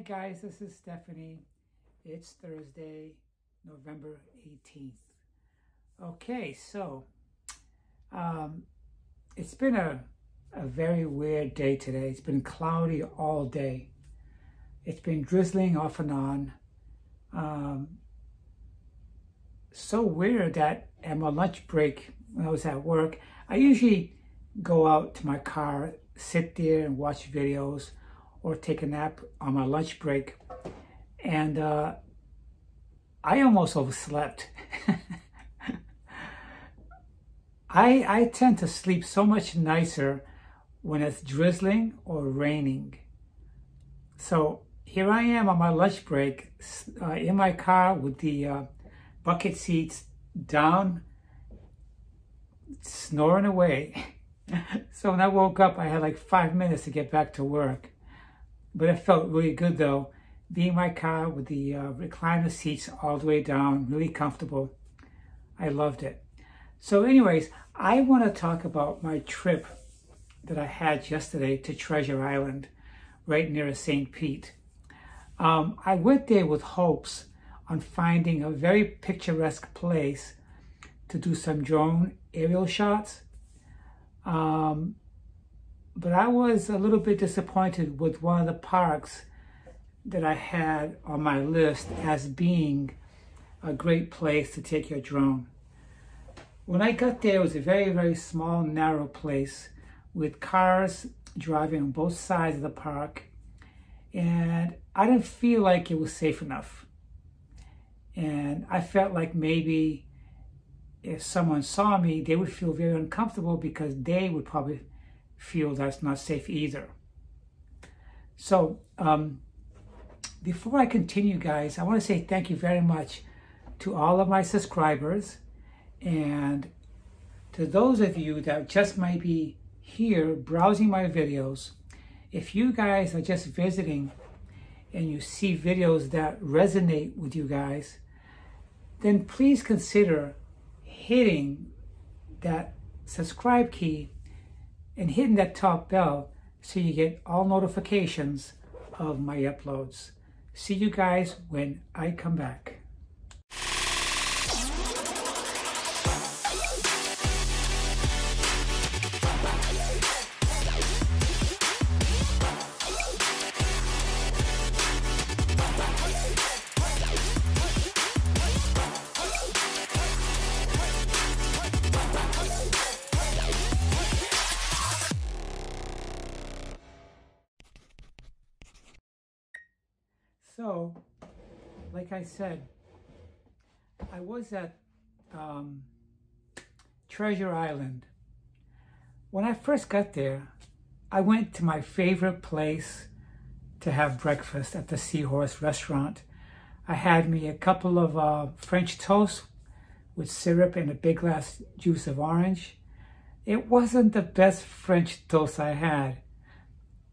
guys, this is Stephanie. It's Thursday, November 18th. Okay, so it's been a very weird day today. It's been cloudy all day. It's been drizzling off and on. So weird that at my lunch break when I was at work, I usually go out to my car, sit there and watch videos or take a nap on my lunch break. And I almost overslept. I tend to sleep so much nicer when it's drizzling or raining. So here I am on my lunch break in my car with the bucket seats down, snoring away. So when I woke up, I had like 5 minutes to get back to work. But it felt really good though, being in my car with the recliner seats all the way down, really comfortable. I loved it. So anyways, I want to talk about my trip that I had yesterday to Treasure Island, right near St. Pete. I went there with hopes on finding a very picturesque place to do some drone aerial shots. But I was a little bit disappointed with one of the parks that I had on my list as being a great place to take your drone. When I got there, it was a very, very small, narrow place with cars driving on both sides of the park. And I didn't feel like it was safe enough. And I felt like maybe if someone saw me, they would feel very uncomfortable because they would probably feel that's not safe either. So before I continue, guys, I want to say thank you very much to all of my subscribers and to those of you that just might be here browsing my videos. If you guys are just visiting and you see videos that resonate with you guys, then please consider hitting that subscribe key and hitting that top bell so you get all notifications of my uploads. See you guys when I come back. So, like I said, I was at Treasure Island. When I first got there, I went to my favorite place to have breakfast at the Seahorse restaurant. I had me a couple of French toast with syrup and a big glass juice of orange. It wasn't the best French toast I had.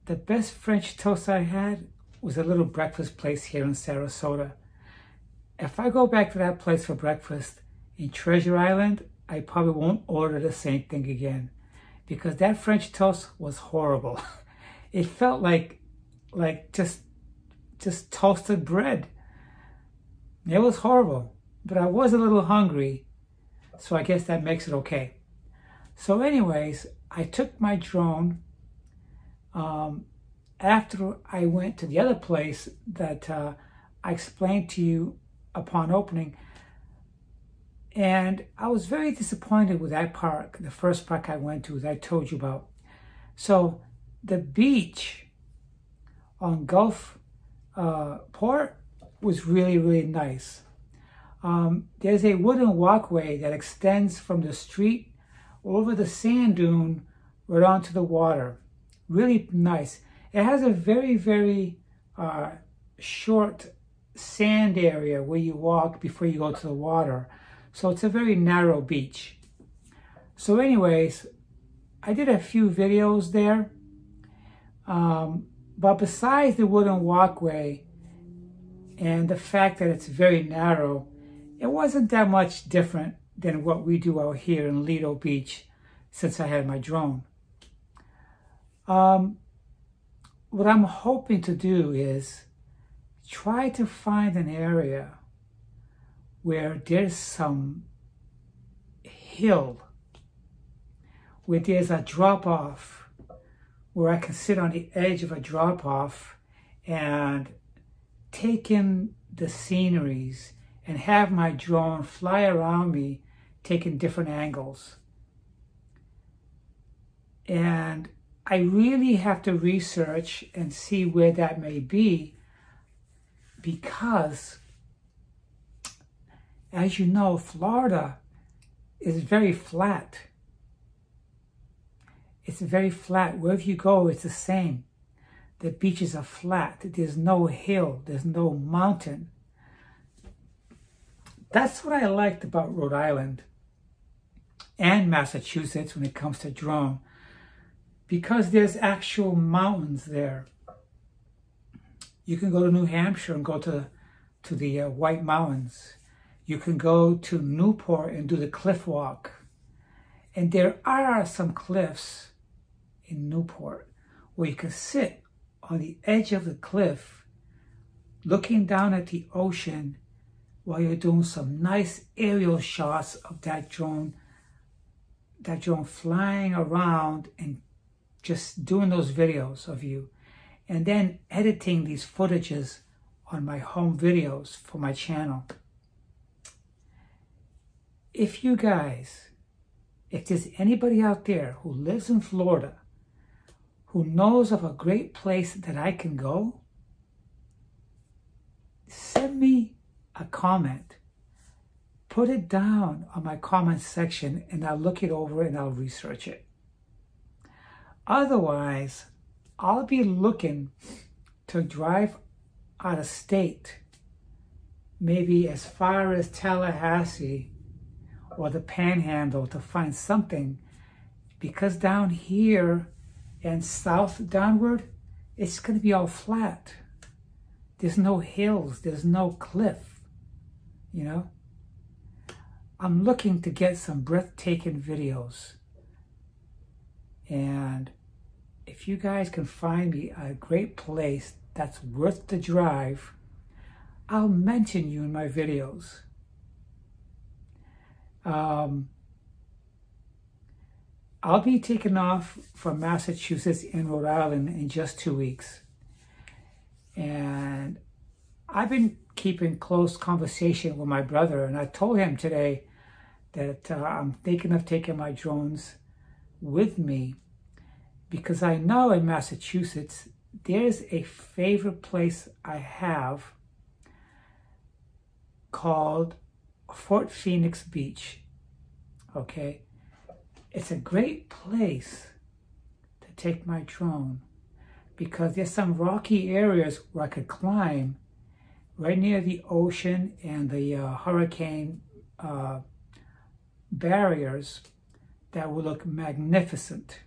The best French toast I had was a little breakfast place here in Sarasota. If I go back to that place for breakfast in Treasure Island, I probably won't order the same thing again because that French toast was horrible. It felt like just toasted bread. It was horrible, but I was a little hungry, so I guess that makes it okay. So anyways, I took my drone after I went to the other place that I explained to you upon opening. And I was very disappointed with that park, the first park I went to that I told you about. So the beach on Gulf Port was really, really nice. There's a wooden walkway that extends from the street over the sand dune right onto the water. Really nice. It has a very, very short sand area where you walk before you go to the water. So it's a very narrow beach. So anyways, I did a few videos there. But besides the wooden walkway and the fact that it's very narrow, it wasn't that much different than what we do out here in Lido Beach since I had my drone. What I'm hoping to do is try to find an area where there's some hill, where there's a drop-off, where I can sit on the edge of a drop-off and take in the sceneries and have my drone fly around me, taking different angles. And I really have to research and see where that may be, because, as you know, Florida is very flat. It's very flat. Wherever you go, it's the same. The beaches are flat. There's no hill. There's no mountain. That's what I liked about Rhode Island and Massachusetts when it comes to drone, because there's actual mountains there. You can go to New Hampshire and go to the White Mountains. You can go to Newport and do the cliff walk. And there are some cliffs in Newport where you can sit on the edge of the cliff looking down at the ocean while you're doing some nice aerial shots of that drone flying around and just doing those videos of you, and then editing these footages on my home videos for my channel. If there's anybody out there who lives in Florida who knows of a great place that I can go, send me a comment. Put it down on my comment section and I'll look it over and I'll research it. Otherwise, I'll be looking to drive out of state, maybe as far as Tallahassee or the Panhandle, to find something, because down here and south downward, it's going to be all flat. There's no hills, there's no cliff, you know? I'm looking to get some breathtaking videos. And if you guys can find me a great place that's worth the drive, I'll mention you in my videos. I'll be taking off from Massachusetts and Rhode Island in just 2 weeks. And I've been keeping close conversation with my brother, and I told him today that I'm thinking of taking my drones with me, because I know in Massachusetts there's a favorite place I have called Fort Phoenix Beach. Okay, it's a great place to take my drone, because there's some rocky areas where I could climb right near the ocean and the hurricane barriers that will look magnificent.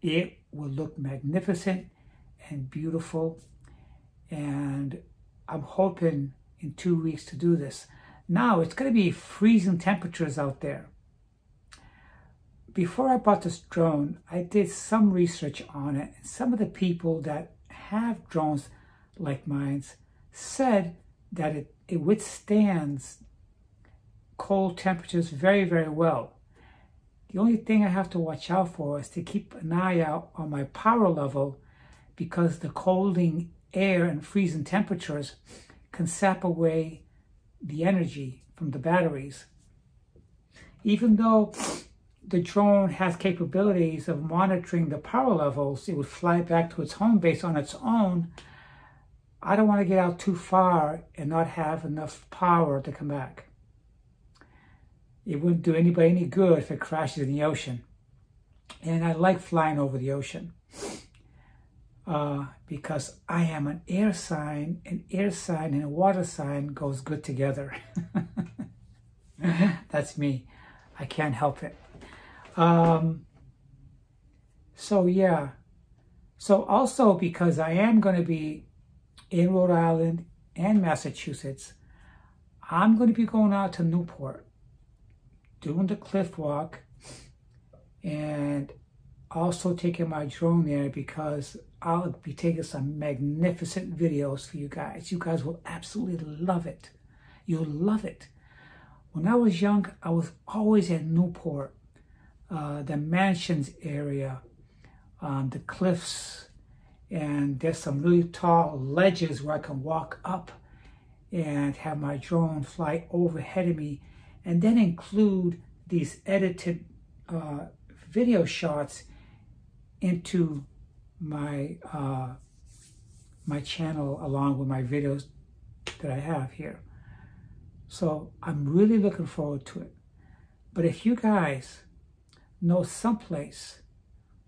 It will look magnificent and beautiful, and I'm hoping in 2 weeks to do this. Now, it's going to be freezing temperatures out there. Before I bought this drone, I did some research on it, and some of the people that have drones like mine said that it withstands cold temperatures very, very well. The only thing I have to watch out for is to keep an eye out on my power level, because the colding air and freezing temperatures can sap away the energy from the batteries. Even though the drone has capabilities of monitoring the power levels, it would fly back to its home base on its own. I don't want to get out too far and not have enough power to come back. It wouldn't do anybody any good if it crashes in the ocean. And I like flying over the ocean because I am an air sign. An air sign and a water sign goes good together. That's me. I can't help it. So yeah. So also, because I am going to be in Rhode Island and Massachusetts, I'm going to be going out to Newport, doing the cliff walk, and also taking my drone there, because I'll be taking some magnificent videos for you guys. You guys will absolutely love it. You'll love it. When I was young, I was always at Newport, the mansions area, the cliffs, and there's some really tall ledges where I can walk up and have my drone fly overhead of me, and then include these edited video shots into my my channel along with my videos that I have here. So I'm really looking forward to it. But if you guys know someplace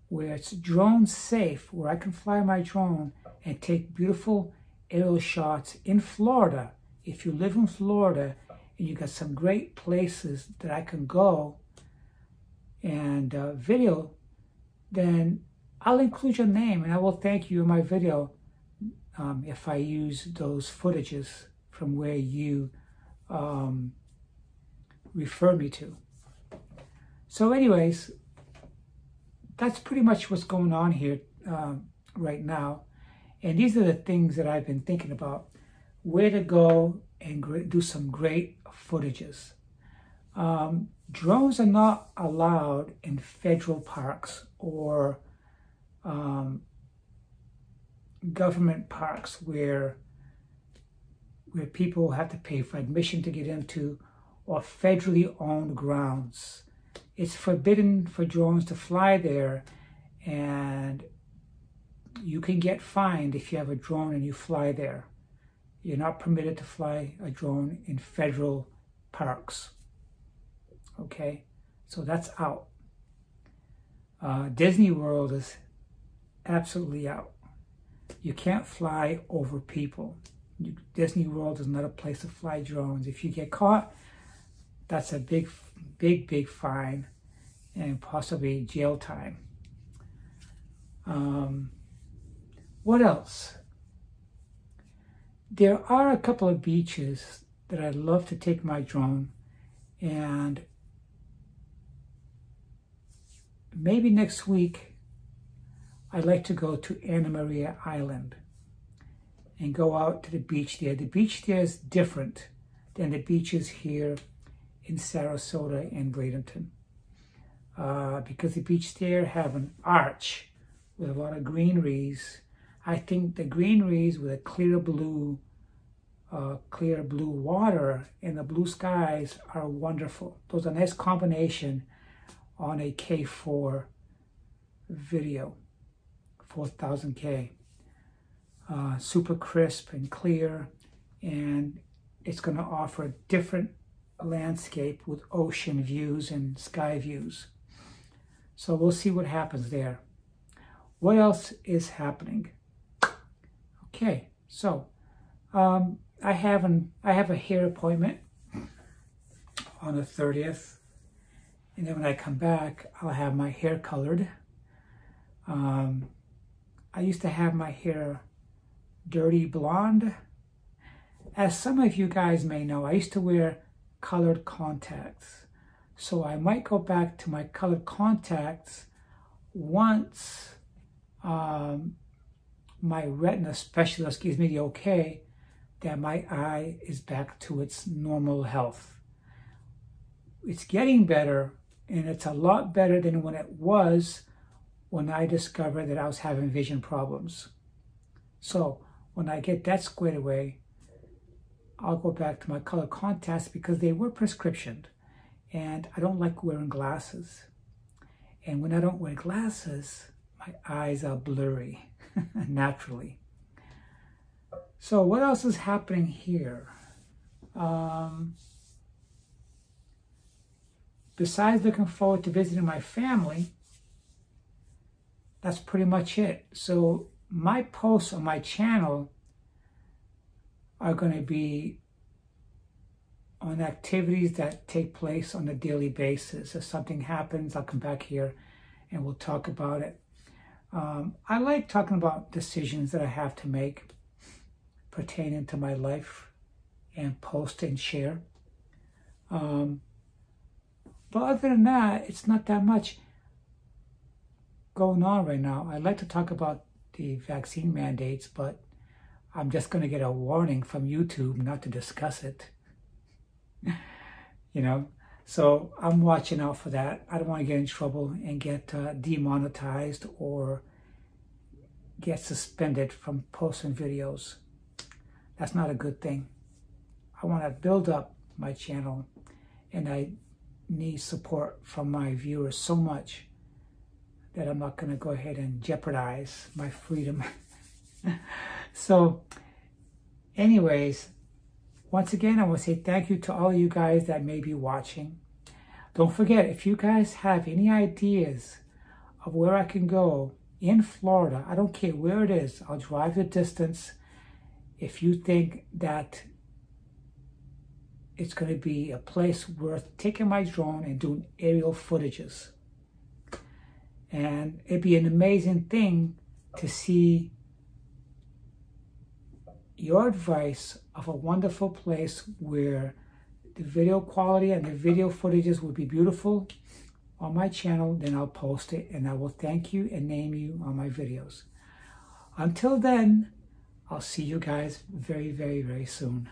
where it's drone safe, where I can fly my drone and take beautiful aerial shots in Florida, if you live in Florida and you got some great places that I can go and video, then I'll include your name and I will thank you in my video if I use those footages from where you refer me to. So anyways, that's pretty much what's going on here right now. And these are the things that I've been thinking about, where to go and do some great footages. Drones are not allowed in federal parks or government parks where people have to pay for admission to get into, or federally owned grounds. It's forbidden for drones to fly there, and you can get fined if you have a drone and you fly there. You're not permitted to fly a drone in federal parks. Okay, so that's out. Disney World is absolutely out. You can't fly over people. Disney World is not a place to fly drones. If you get caught, that's a big fine and possibly jail time. What else? There are a couple of beaches that I'd love to take my drone, and maybe next week I'd like to go to Anna Maria Island and go out to the beach there. The beach there is different than the beaches here in Sarasota and Bradenton, because the beach there have an arch with a lot of greeneries. I think the greeneries with a clear blue water and the blue skies are wonderful. Those are a nice combination on a K4 video, 4000K. Super crisp and clear, and it's going to offer a different landscape with ocean views and sky views. So we'll see what happens there. What else is happening? Okay, so I have a hair appointment on the 30th, and then when I come back, I'll have my hair colored. I used to have my hair dirty blonde. As some of you guys may know, I used to wear colored contacts. So I might go back to my colored contacts once my retina specialist gives me the okay that my eye is back to its normal health. It's getting better, and it's a lot better than when it was when I discovered that I was having vision problems. So when I get that squared away, I'll go back to my color contacts because they were prescriptioned, and I don't like wearing glasses. And when I don't wear glasses, my eyes are blurry naturally. So what else is happening here? Besides looking forward to visiting my family, that's pretty much it. So my posts on my channel are going to be on activities that take place on a daily basis. If something happens, I'll come back here and we'll talk about it. I like talking about decisions that I have to make pertaining to my life and post and share. But other than that, it's not that much going on right now. I'd like to talk about the vaccine mandates, but I'm just going to get a warning from YouTube not to discuss it. You know, so I'm watching out for that. I don't want to get in trouble and get demonetized or get suspended from posting videos. That's not a good thing. I want to build up my channel, and I need support from my viewers so much that I'm not going to go ahead and jeopardize my freedom. So anyways, once again, I want to say thank you to all you guys that may be watching. Don't forget, if you guys have any ideas of where I can go in Florida, I don't care where it is, I'll drive the distance. If you think that it's going to be a place worth taking my drone and doing aerial footages. And it'd be an amazing thing to see your advice of a wonderful place where the video quality and the video footages will be beautiful on my channel. Then I'll post it and I will thank you and name you on my videos. Until then, I'll see you guys very, very, very soon.